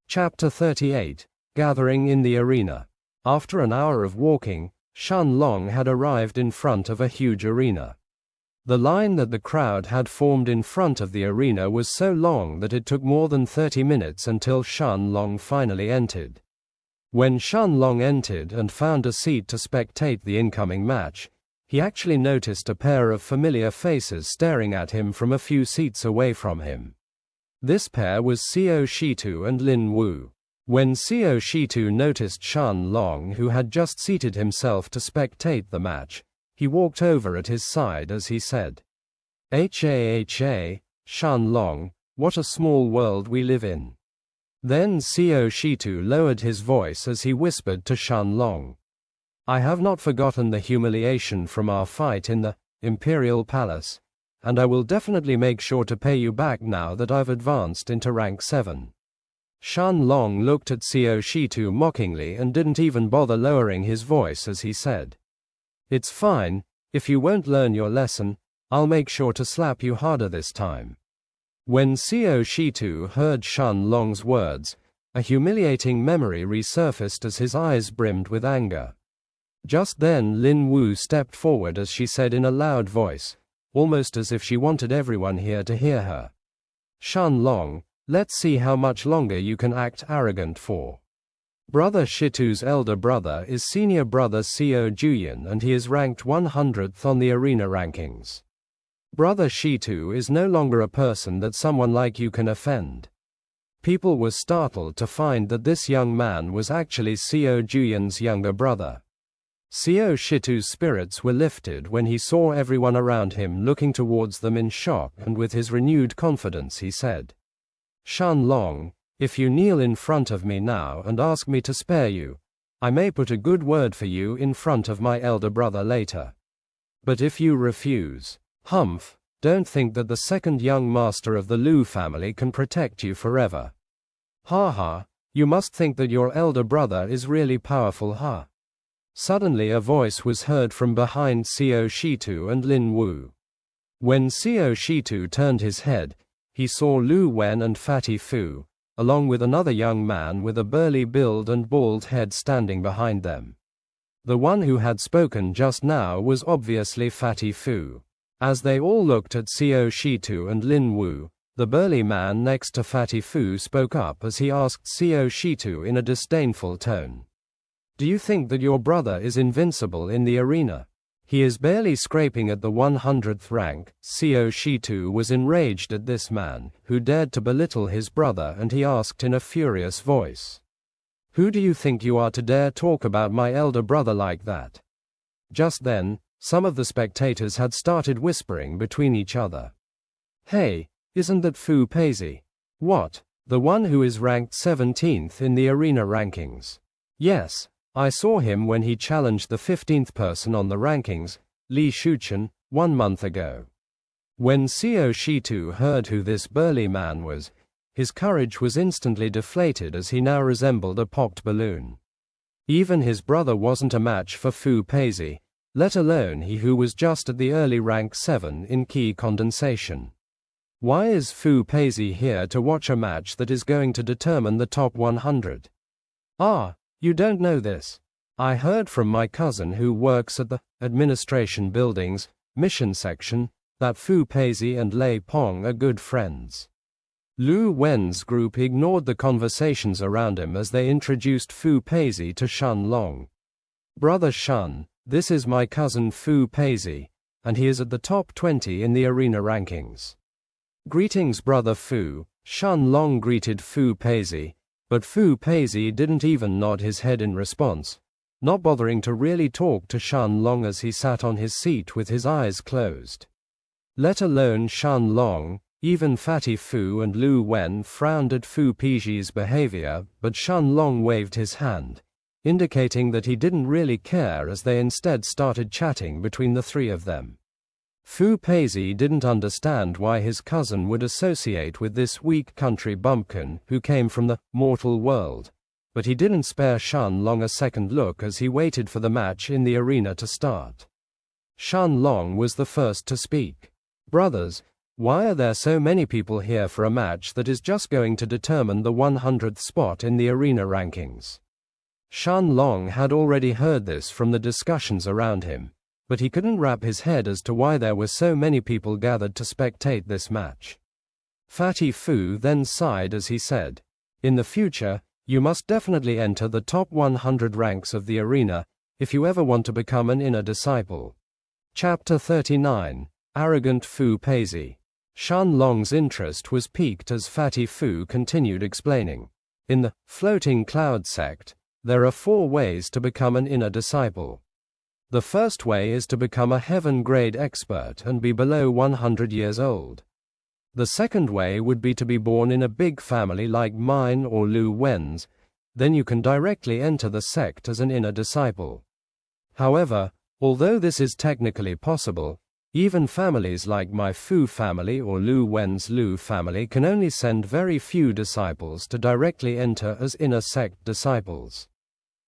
Chapter 38, Gathering in the Arena. After an hour of walking, Shun Long had arrived in front of a huge arena. The line that the crowd had formed in front of the arena was so long that it took more than 30 minutes until Shun Long finally entered. When Shun Long entered and found a seat to spectate the incoming match, he actually noticed a pair of familiar faces staring at him from a few seats away from him. This pair was Xiao Shitu and Lin Wu. When Xiao Shitu noticed Shun Long, who had just seated himself to spectate the match, he walked over at his side as he said, "Ha, Shun Long, what a small world we live in." Then Xiao Shitu lowered his voice as he whispered to Shun Long, "I have not forgotten the humiliation from our fight in the Imperial Palace, and I will definitely make sure to pay you back now that I've advanced into rank 7. Shun Long looked at Xiao Shitu mockingly and didn't even bother lowering his voice as he said, "It's fine, if you won't learn your lesson, I'll make sure to slap you harder this time." When Xiao Shitu heard Shun Long's words, a humiliating memory resurfaced as his eyes brimmed with anger. Just then Lin Wu stepped forward as she said in a loud voice, almost as if she wanted everyone here to hear her, "Shun Long, let's see how much longer you can act arrogant for. Brother Shitu's elder brother is senior brother Xiao Juyin and he is ranked 100th on the arena rankings. Brother Shitu is no longer a person that someone like you can offend." People were startled to find that this young man was actually Xiao Juyin's younger brother. Xiao Shitu's spirits were lifted when he saw everyone around him looking towards them in shock, and with his renewed confidence he said, "Shun Long, if you kneel in front of me now and ask me to spare you, I may put a good word for you in front of my elder brother later. But if you refuse, humph, don't think that the second young master of the Lu family can protect you forever. Ha ha, you must think that your elder brother is really powerful, huh?" Suddenly a voice was heard from behind Xiao Shitu and Lin Wu. When Xiao Shitu turned his head, he saw Lu Wen and Fatty Fu, along with another young man with a burly build and bald head standing behind them. The one who had spoken just now was obviously Fatty Fu. As they all looked at Xiao Shitu and Lin Wu, the burly man next to Fatty Fu spoke up as he asked Xiao Shitu in a disdainful tone, "Do you think that your brother is invincible in the arena? He is barely scraping at the 100th rank." Xiao Shitu was enraged at this man, who dared to belittle his brother, and he asked in a furious voice, "Who do you think you are to dare talk about my elder brother like that?" Just then, some of the spectators had started whispering between each other, "Hey, isn't that Fu Peizi? What, the one who is ranked 17th in the arena rankings? Yes, I saw him when he challenged the 15th person on the rankings, Li Shuchen, 1 month ago." When Xiao Shitu heard who this burly man was, his courage was instantly deflated as he now resembled a popped balloon. Even his brother wasn't a match for Fu Peizi, let alone he who was just at the early rank 7 in key condensation. Why is Fu Peizi here to watch a match that is going to determine the top 100? Ah, you don't know this. I heard from my cousin who works at the administration buildings, mission section, that Fu Peizi and Lei Pong are good friends. Lu Wen's group ignored the conversations around him as they introduced Fu Peizi to Shun Long. "Brother Shun, this is my cousin Fu Peizi, and he is at the top 20 in the arena rankings." "Greetings, Brother Fu," Shun Long greeted Fu Peizi, but Fu Peizi didn't even nod his head in response, not bothering to really talk to Shun Long as he sat on his seat with his eyes closed. Let alone Shun Long, even Fatty Fu and Lu Wen frowned at Fu Peizi's behavior, but Shun Long waved his hand, indicating that he didn't really care, as they instead started chatting between the three of them. Fu Peizi didn't understand why his cousin would associate with this weak country bumpkin who came from the mortal world, but he didn't spare Shun Long a second look as he waited for the match in the arena to start. Shun Long was the first to speak. "Brothers, why are there so many people here for a match that is just going to determine the 100th spot in the arena rankings?" Shun Long had already heard this from the discussions around him, but he couldn't wrap his head as to why there were so many people gathered to spectate this match. Fatty Fu then sighed as he said, "In the future, you must definitely enter the top 100 ranks of the arena, if you ever want to become an inner disciple. Chapter 39. Arrogant Fu Peizi. Shun Long's interest was piqued as Fatty Fu continued explaining. In the floating cloud sect, there are 4 ways to become an inner disciple. The first way is to become a heaven-grade expert and be below 100 years old. The second way would be to be born in a big family like mine or Lu Wen's, then you can directly enter the sect as an inner disciple. However, although this is technically possible, even families like my Fu family or Lu Wen's Lu family can only send very few disciples to directly enter as inner sect disciples.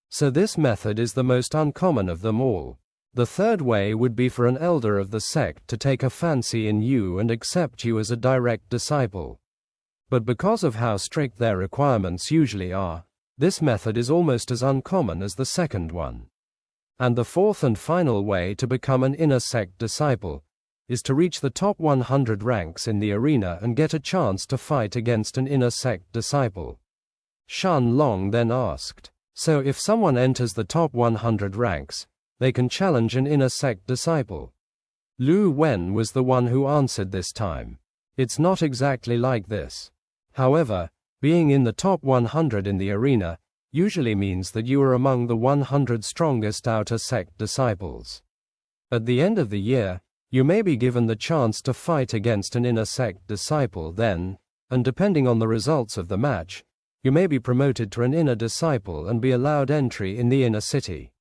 So this method is the most uncommon of them all. The third way would be for an elder of the sect to take a fancy in you and accept you as a direct disciple. But because of how strict their requirements usually are, this method is almost as uncommon as the second one. And the fourth and final way to become an inner sect disciple is to reach the top 100 ranks in the arena and get a chance to fight against an inner sect disciple. Shun Long then asked, so if someone enters the top 100 ranks, they can challenge an inner sect disciple? Lu Wen was the one who answered this time. It's not exactly like this. However, being in the top 100 in the arena usually means that you are among the 100 strongest outer sect disciples. At the end of the year, you may be given the chance to fight against an inner sect disciple then, and depending on the results of the match, you may be promoted to an inner disciple and be allowed entry in the inner city.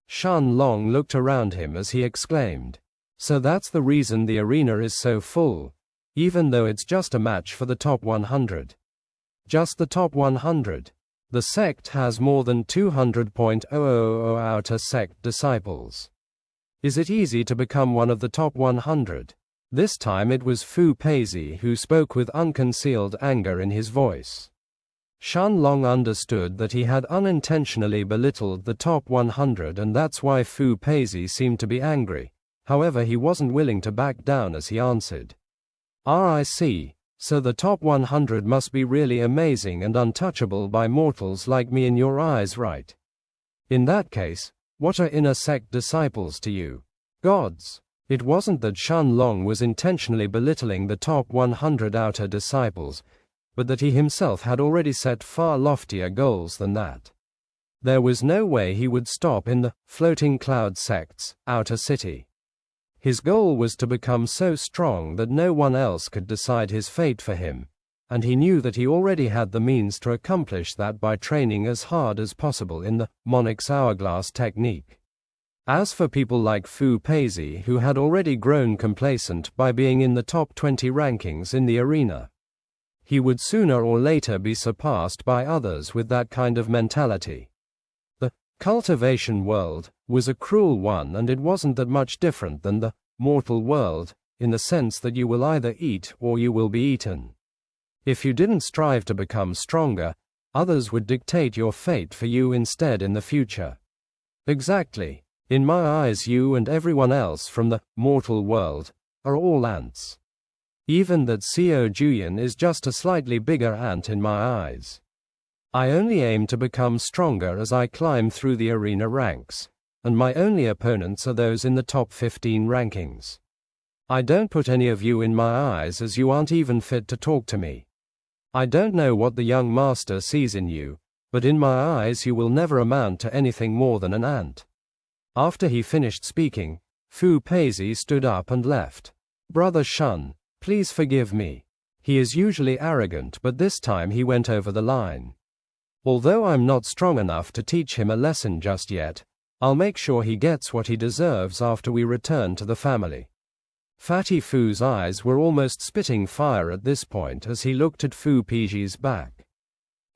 Shun Long looked around him as he exclaimed, so that's the reason the arena is so full, even though it's just a match for the top 100. Just the top 100. The sect has more than 200,000 outer sect disciples. Is it easy to become one of the top 100? This time it was Fu Peizi who spoke with unconcealed anger in his voice. Shun Long understood that he had unintentionally belittled the top 100 and that's why Fu Peizi seemed to be angry. However, he wasn't willing to back down as he answered. I see. So the top 100 must be really amazing and untouchable by mortals like me in your eyes, right? In that case, what are inner sect disciples to you? Gods. It wasn't that Shun Long was intentionally belittling the top 100 outer disciples, but that he himself had already set far loftier goals than that. There was no way he would stop in the floating cloud sect's outer city. His goal was to become so strong that no one else could decide his fate for him, and he knew that he already had the means to accomplish that by training as hard as possible in the Monarch's hourglass technique. As for people like Fu Peizi who had already grown complacent by being in the top 20 rankings in the arena, he would sooner or later be surpassed by others with that kind of mentality. The cultivation world was a cruel one, and it wasn't that much different than the mortal world, in the sense that you will either eat or you will be eaten. If you didn't strive to become stronger, others would dictate your fate for you instead in the future. Exactly. In my eyes, you and everyone else from the mortal world are all ants. Even that Xiao Juyan is just a slightly bigger ant in my eyes. I only aim to become stronger as I climb through the arena ranks, and my only opponents are those in the top 15 rankings. I don't put any of you in my eyes as you aren't even fit to talk to me. I don't know what the young master sees in you, but in my eyes you will never amount to anything more than an ant. After he finished speaking, Fu Peizi stood up and left. Brother Shun, please forgive me. He is usually arrogant, but this time he went over the line. Although I'm not strong enough to teach him a lesson just yet, I'll make sure he gets what he deserves after we return to the family. Fatty Fu's eyes were almost spitting fire at this point as he looked at Fu Peizi's back.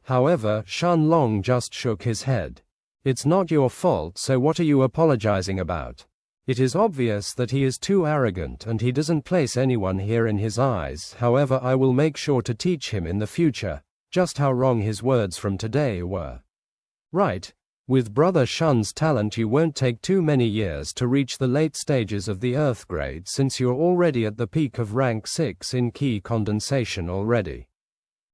However, Shun Long just shook his head. It's not your fault, so what are you apologizing about? It is obvious that he is too arrogant and he doesn't place anyone here in his eyes. However, I will make sure to teach him in the future just how wrong his words from today were. Right. With Brother Shun's talent you won't take too many years to reach the late stages of the Earth grade, since you're already at the peak of rank 6 in key condensation already.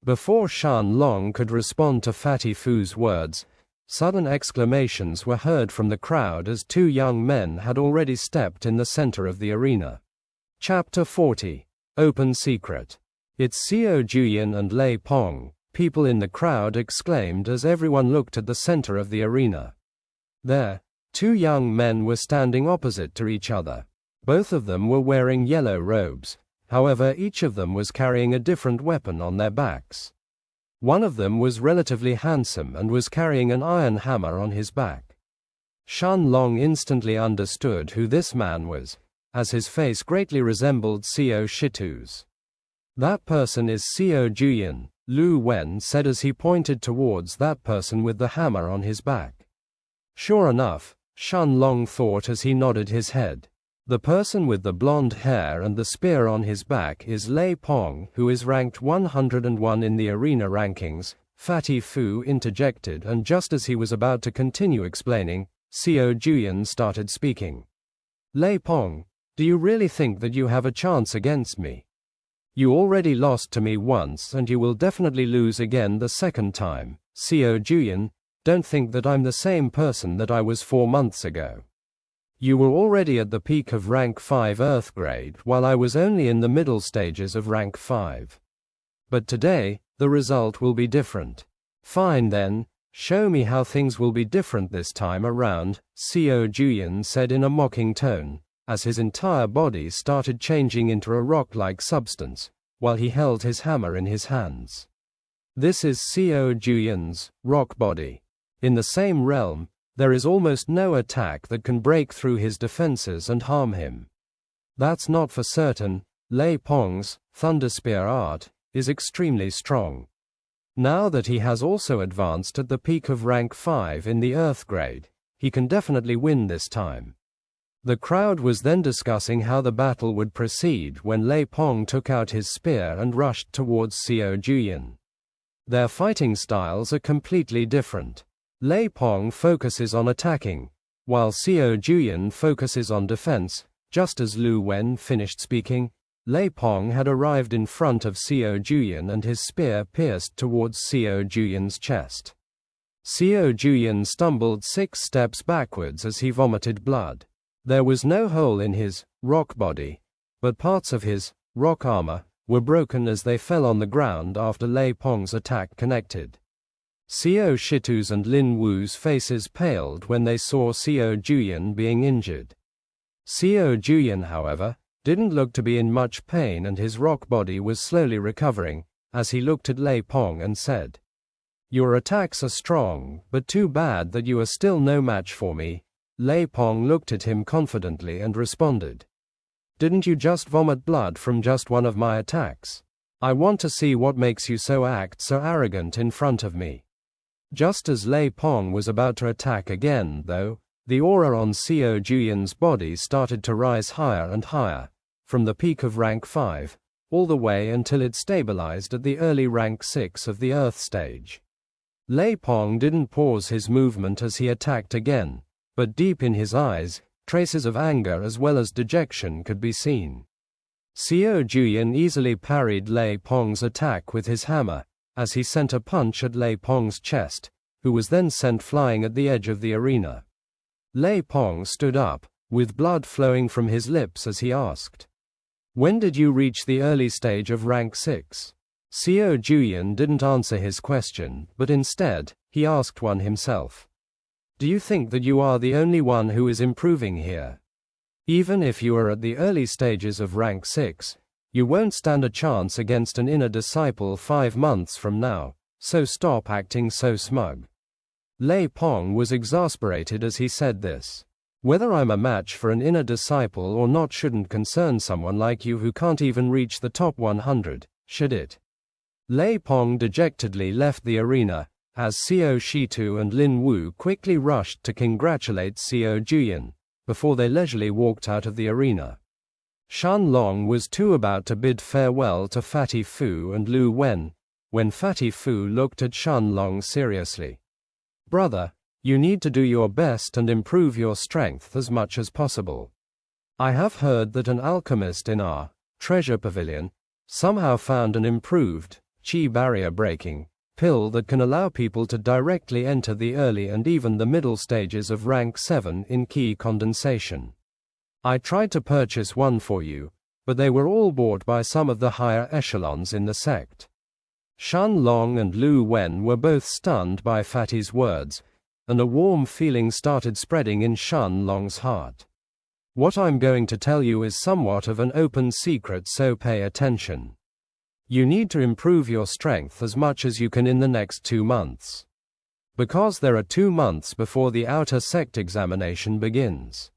Before Shun Long could respond to Fatty Fu's words, Sudden exclamations were heard from the crowd as two young men had already stepped in the center of the arena. Chapter 40. Open Secret. It's Xiao Juyin and Lei Pong, people in the crowd exclaimed as everyone looked at the center of the arena. There, two young men were standing opposite to each other. Both of them were wearing yellow robes, however each of them was carrying a different weapon on their backs. One of them was relatively handsome and was carrying an iron hammer on his back. Shun Long instantly understood who this man was, as his face greatly resembled Xiao Shitu's. That person is Xiao Juyin, Lu Wen said as he pointed towards that person with the hammer on his back. Sure enough, Shun Long thought as he nodded his head. The person with the blonde hair and the spear on his back is Lei Pong, who is ranked 101 in the arena rankings. Fatty Fu interjected, and just as he was about to continue explaining, Xiao Juyin started speaking. Lei Pong, do you really think that you have a chance against me? You already lost to me once and you will definitely lose again the second time. Xiao Juyin, don't think that I'm the same person that I was 4 months ago. You were already at the peak of rank 5 Earth grade while I was only in the middle stages of rank 5. But today, the result will be different. Fine then, show me how things will be different this time around, Xiao Juyin said in a mocking tone, as his entire body started changing into a rock-like substance, while he held his hammer in his hands. This is Xiao Juyin's rock body. In the same realm, there is almost no attack that can break through his defenses and harm him. That's not for certain. Lei Pong's Thunder Spear art is extremely strong. Now that he has also advanced at the peak of rank 5 in the Earth grade, he can definitely win this time. The crowd was then discussing how the battle would proceed when Lei Pong took out his spear and rushed towards Xiao Juyin. Their fighting styles are completely different. Lei Pong focuses on attacking, while Xiao Juyin focuses on defense. Just as Lu Wen finished speaking, Lei Pong had arrived in front of Xiao Juyin and his spear pierced towards Xiao Juyin's chest. Xiao Juyin stumbled 6 steps backwards as he vomited blood. There was no hole in his rock body, but parts of his rock armor were broken as they fell on the ground after Lei Pong's attack connected. Xiao Shitu's and Lin Wu's faces paled when they saw Xiao Juyin being injured. Xiao Juyin, however, didn't look to be in much pain and his rock body was slowly recovering, as he looked at Lei Pong and said, "Your attacks are strong, but too bad that you are still no match for me." Lei Pong looked at him confidently and responded, "Didn't you just vomit blood from just one of my attacks? I want to see what makes you act so arrogant in front of me." Just as Lei Pong was about to attack again, though, the aura on Xiao Juyin's body started to rise higher and higher, from the peak of rank 5, all the way until it stabilized at the early rank 6 of the Earth stage. Lei Pong didn't pause his movement as he attacked again, but deep in his eyes, traces of anger as well as dejection could be seen. Xiao Juyin easily parried Lei Pong's attack with his hammer, as he sent a punch at Lei Pong's chest, who was then sent flying at the edge of the arena. Lei Pong stood up, with blood flowing from his lips as he asked, "When did you reach the early stage of rank 6? Xiao Juyin didn't answer his question, but instead, he asked one himself. "Do you think that you are the only one who is improving here? Even if you are at the early stages of rank 6, you won't stand a chance against an inner disciple 5 months from now, so stop acting so smug." Lei Pong was exasperated as he said this. "Whether I'm a match for an inner disciple or not shouldn't concern someone like you who can't even reach the top 100, should it?" Lei Pong dejectedly left the arena, as Xiao Shitu and Lin Wu quickly rushed to congratulate Xiao Juyin, before they leisurely walked out of the arena. Shun Long was too about to bid farewell to Fatty Fu and Lu Wen, when Fatty Fu looked at Shun Long seriously. "Brother, you need to do your best and improve your strength as much as possible. I have heard that an alchemist in our treasure pavilion somehow found an improved qi barrier breaking pill that can allow people to directly enter the early and even the middle stages of rank 7 in key condensation. I tried to purchase one for you, but they were all bought by some of the higher echelons in the sect. Shun Long and Lu Wen were both stunned by Fatty's words, and a warm feeling started spreading in Shun Long's heart. What I'm going to tell you is somewhat of an open secret, so pay attention. You need to improve your strength as much as you can in the next 2 months. Because there are 2 months before the outer sect examination begins.